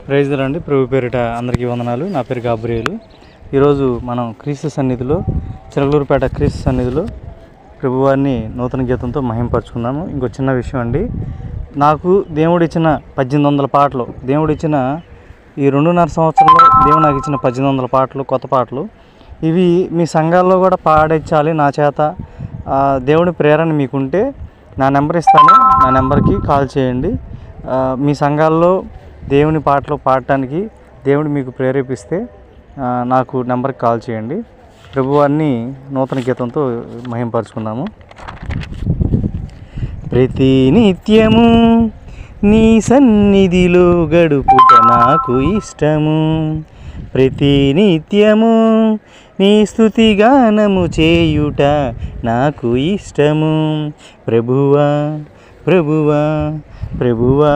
Praise రండి. ప్రభు పేరిట అందరికీ వందనాలు. నా పేరు గాబ్రియేలు. ఈరోజు మనం క్రీస్తు సన్నిధిలో, చిలకలూరుపేట క్రీస్తు సన్నిధిలో ప్రభువారిని నూతన గీతంతో మహింపరచుకుందాము. ఇంకో చిన్న విషయం అండి, నాకు దేవుడిచ్చిన 1800 పాటలు, దేవుడిచ్చిన ఈ 2.5 సంవత్సరంలో దేవుడు నాకు ఇచ్చిన 1800 పాటలు, కొత్త పాటలు, ఇవి మీ సంఘాల్లో కూడా పాడించాలి నా చేత. దేవుని ప్రేరణ మీకుంటే నా నెంబర్ ఇస్తాను, నా నెంబర్కి కాల్ చేయండి. మీ సంఘాల్లో దేవుని పాటలు పాడటానికి దేవుడు మీకు ప్రేరేపిస్తే నాకు నెంబర్కి కాల్ చేయండి. ప్రభువారిని నూతన గీతంతో మహింపరచుకుందాము. ప్రతి నిత్యము నీ సన్నిధిలో గడుపుట నాకు ఇష్టము, ప్రతి నిత్యము నీ స్తుతి గానము చేయుట నాకు ఇష్టము. ప్రభువా ప్రభువా ప్రభువా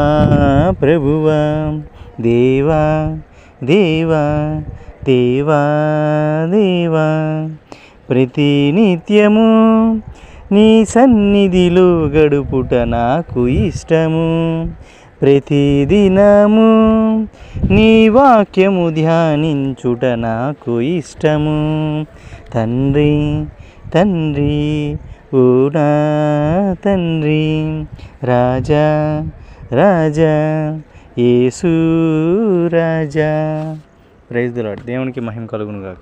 ప్రభువా, దేవా దేవా దేవా దేవా, ప్రతి నిత్యము నీ సన్నిధిలో గడుపుట నాకు ఇష్టము, ప్రతిదినము నీ వాక్యము ధ్యానించుట నాకు ఇష్టము. తండ్రి తండ్రి ఓ నా తండ్రి, రాజా రాజా యేసు రాజా. Praise the lord. దేవునికి మహిమ కలుగును గాక.